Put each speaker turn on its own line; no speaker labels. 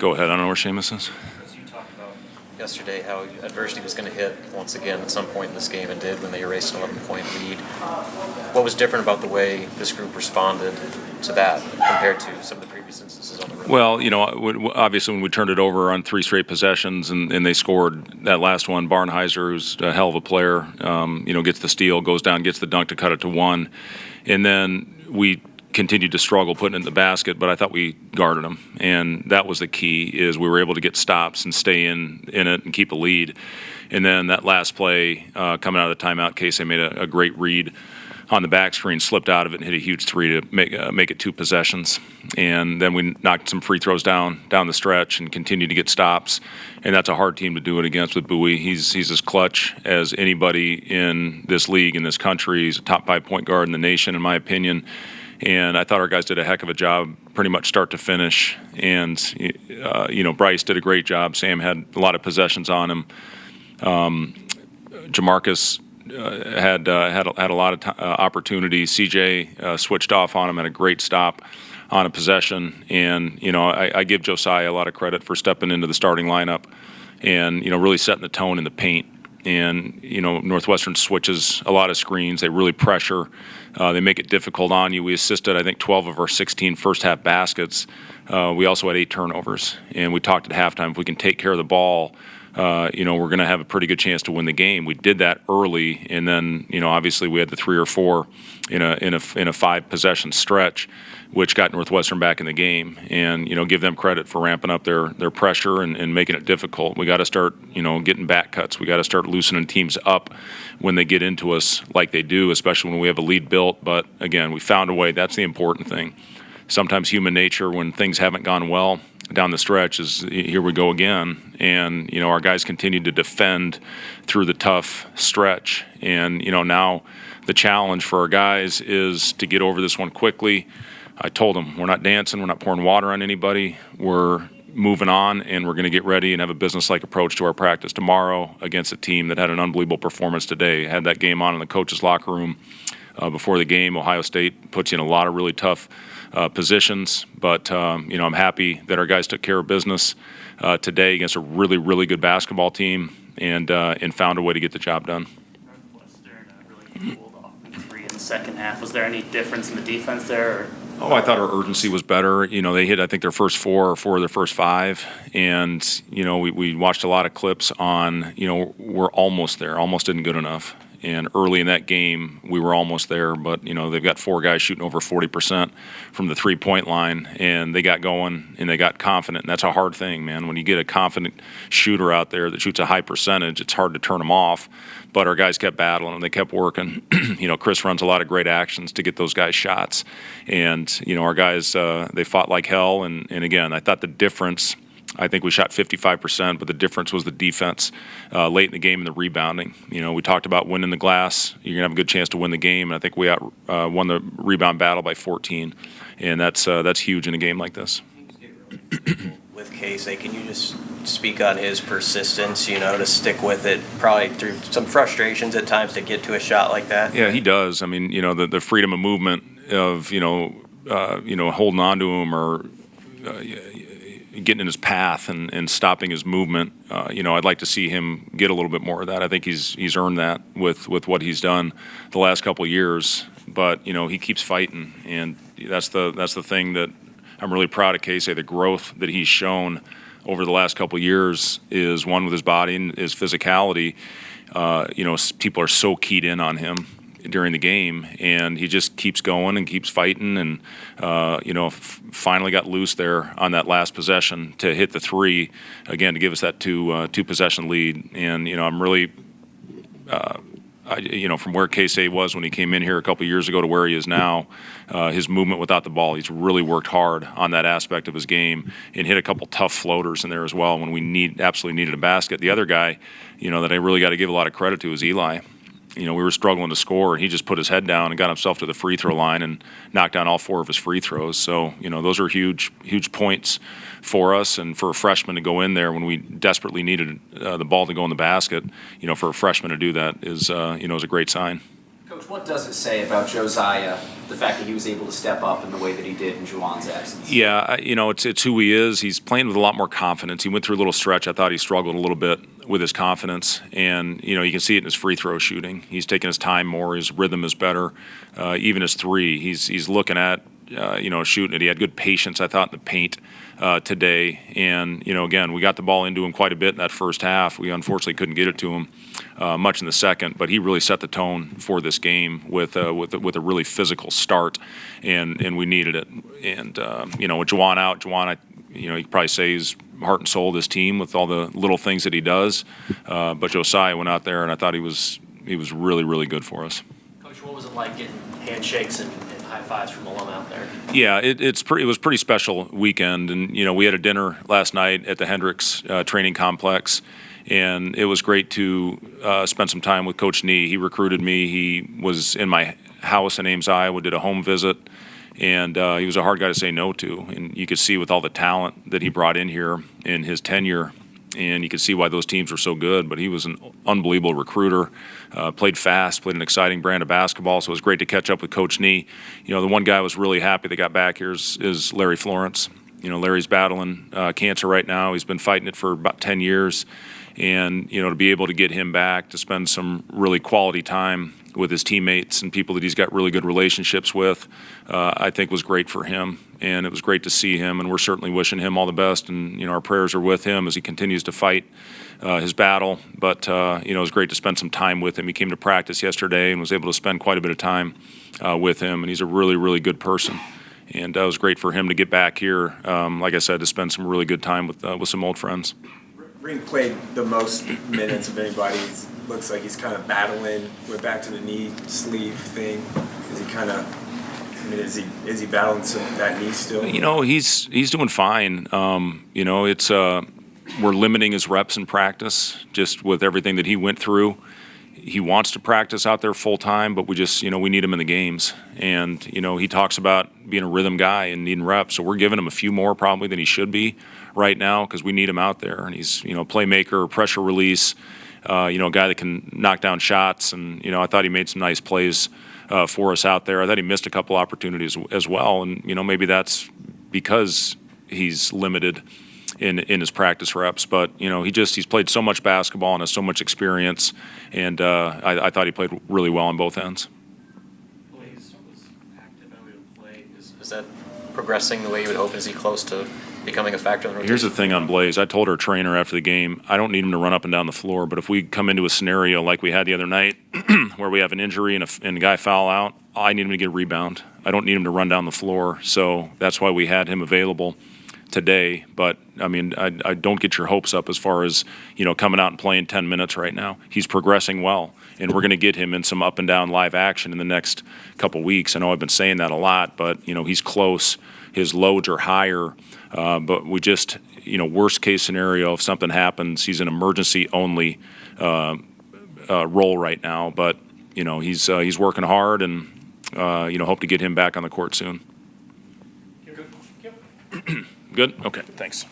Go ahead. I don't know where Seamus is.
You talked about yesterday how adversity was going to hit once again at some point in this game, and did when they erased an 11-point lead. What was different about the way this group responded to that compared to some of the previous instances on the road?
Well, obviously when we turned it over on 3 straight possessions and they scored that last one, Barnheiser, who's a hell of a player, gets the steal, goes down, gets the dunk to cut it to 1. And then we continued to struggle putting it in the basket, but I thought we guarded them. And that was the key, is we were able to get stops and stay in it and keep a lead. And then that last play, coming out of the timeout, Casey made a great read on the back screen, slipped out of it and hit a huge 3 to make it 2 possessions. And then we knocked some free throws down the stretch and continued to get stops. And that's a hard team to do it against with Bowie. He's as clutch as anybody in this league, in this country. He's a top 5 point guard in the nation, in my opinion. And I thought our guys did a heck of a job, pretty much start to finish. And, Bryce did a great job. Sam had a lot of possessions on him. Jamarcus had a lot of opportunities. CJ switched off on him, had a great stop on a possession. And, I give Josiah a lot of credit for stepping into the starting lineup and, really setting the tone in the paint. And, Northwestern switches a lot of screens. They really pressure. They make it difficult on you. We assisted, I think, 12 of our 16 first-half baskets. We also had 8 turnovers. And we talked at halftime, if we can take care of the ball, we're going to have a pretty good chance to win the game. We did that early, and then, obviously we had the 3 or 4 in a 5-possession stretch, which got Northwestern back in the game. And, give them credit for ramping up their pressure and making it difficult. We got to start, getting back cuts. We got to start loosening teams up when they get into us like they do, especially when we have a lead built. But, again, we found a way. That's the important thing. Sometimes human nature, when things haven't gone well down the stretch, is here we go again. And, our guys continued to defend through the tough stretch. And, now the challenge for our guys is to get over this one quickly. I told them, we're not dancing, we're not pouring water on anybody. We're moving on, and we're going to get ready and have a business-like approach to our practice tomorrow against a team that had an unbelievable performance today. Had that game on in the coach's locker room before the game. Ohio State puts you in a lot of really tough positions, but I'm happy that our guys took care of business today against a really, really good basketball team and found a way to get the job done.
Northwestern really pulled off the 3 in the second half. Was there any difference in the defense there?
Oh, I thought our urgency was better. They hit, I think, their first 4 or 4 of their first 5. And, we watched a lot of clips on, we're almost there. Almost isn't good enough. And early in that game, we were almost there. But, they've got 4 guys shooting over 40% from the 3-point line. And they got going and they got confident. And that's a hard thing, man. When you get a confident shooter out there that shoots a high percentage, it's hard to turn them off. But our guys kept battling and they kept working. Chris runs a lot of great actions to get those guys shots. And, our guys, they fought like hell. And again, I thought the difference, I think we shot 55%, but the difference was the defense late in the game and the rebounding. We talked about winning the glass. You're going to have a good chance to win the game. And I think we won the rebound battle by 14. And that's huge in a game like this.
With Casey, can you just speak on his persistence, to stick with it, probably through some frustrations at times to get to a shot like that?
Yeah, he does. I mean, the freedom of movement of, holding on to him or getting in his path and stopping his movement. I'd like to see him get a little bit more of that. I think he's earned that with what he's done the last couple of years. But, he keeps fighting, and that's the thing that I'm really proud of Casey. The growth that he's shown over the last couple of years is one with his body and his physicality. People are so keyed in on him during the game, and he just keeps going and keeps fighting and, finally got loose there on that last possession to hit the 3, again, to give us that two-possession lead. And, I'm really from where Casey was when he came in here a couple of years ago to where he is now, his movement without the ball, he's really worked hard on that aspect of his game and hit a couple tough floaters in there as well when we absolutely needed a basket. The other guy, that I really got to give a lot of credit to is Eli. We were struggling to score, and he just put his head down and got himself to the free throw line and knocked down all 4 of his free throws. So, those are huge, huge points for us, and for a freshman to go in there when we desperately needed the ball to go in the basket, for a freshman to do that is a great sign.
Coach, what does it say about Josiah, the fact that he was able to step up in the way that he did in Juwan's absence?
Yeah, it's who he is. He's playing with a lot more confidence. He went through a little stretch. I thought he struggled a little bit with his confidence, and you can see it in his free throw shooting. He's taking his time more. His rhythm is better. Even his three, he's looking at shooting it. He had good patience, I thought, in the paint today. And again, we got the ball into him quite a bit in that first half. We unfortunately couldn't get it to him much in the second, but he really set the tone for this game with a really physical start, and we needed it. And with Juwan out, you could probably say he's heart and soul of this team with all the little things that he does. But Josiah went out there, and I thought he was really, really good for us.
Coach, what was it like getting handshakes and high fives from alum out there?
Yeah, it was pretty special weekend, and we had a dinner last night at the Hendricks training complex, and it was great to spend some time with Coach Nee. He recruited me. He was in my house in Ames, Iowa, did a home visit, and he was a hard guy to say no to. And you could see with all the talent that he brought in here in his tenure, and you could see why those teams were so good. But he was an unbelievable recruiter, played fast, played an exciting brand of basketball, so it was great to catch up with Coach Nee. The one guy I was really happy that got back here is Larry Florence. Larry's battling cancer right now. He's been fighting it for about 10 years. And, to be able to get him back to spend some really quality time with his teammates and people that he's got really good relationships with, I think was great for him. And it was great to see him, and we're certainly wishing him all the best. And, our prayers are with him as he continues to fight his battle. But, it was great to spend some time with him. He came to practice yesterday and was able to spend quite a bit of time with him. And he's a really, really good person. And it was great for him to get back here, like I said, to spend some really good time with some old friends.
Ring played the most minutes of anybody. Looks like he's kind of battling. We're back to the knee sleeve thing. Is he battling that knee still?
He's doing fine. We're limiting his reps in practice just with everything that he went through. He wants to practice out there full time, but we just, we need him in the games. And, he talks about being a rhythm guy and needing reps. So we're giving him a few more probably than he should be right now because we need him out there. And he's, playmaker, pressure release, a guy that can knock down shots. And, I thought he made some nice plays for us out there. I thought he missed a couple opportunities as well. And, maybe that's because he's limited in his practice reps, but he's played so much basketball and has so much experience, and I thought he played really well on both ends.
Blaze was active and able to play. Is that progressing the way you would hope? Is he close to becoming a factor in the rotation?
Here's the thing on Blaze. I told our trainer after the game, I don't need him to run up and down the floor, but if we come into a scenario like we had the other night where we have an injury and a guy foul out, I need him to get a rebound. I don't need him to run down the floor, so that's why we had him available today. But I don't get your hopes up as far as coming out and playing 10 minutes right now. He's progressing well, and we're going to get him in some up and down live action in the next couple weeks. I know I've been saying that a lot, but he's close. His loads are higher, but we just worst case scenario, if something happens, he's an emergency only role right now. But he's working hard, and hope to get him back on the court soon.
You're good. Yep.
Good? Okay, thanks.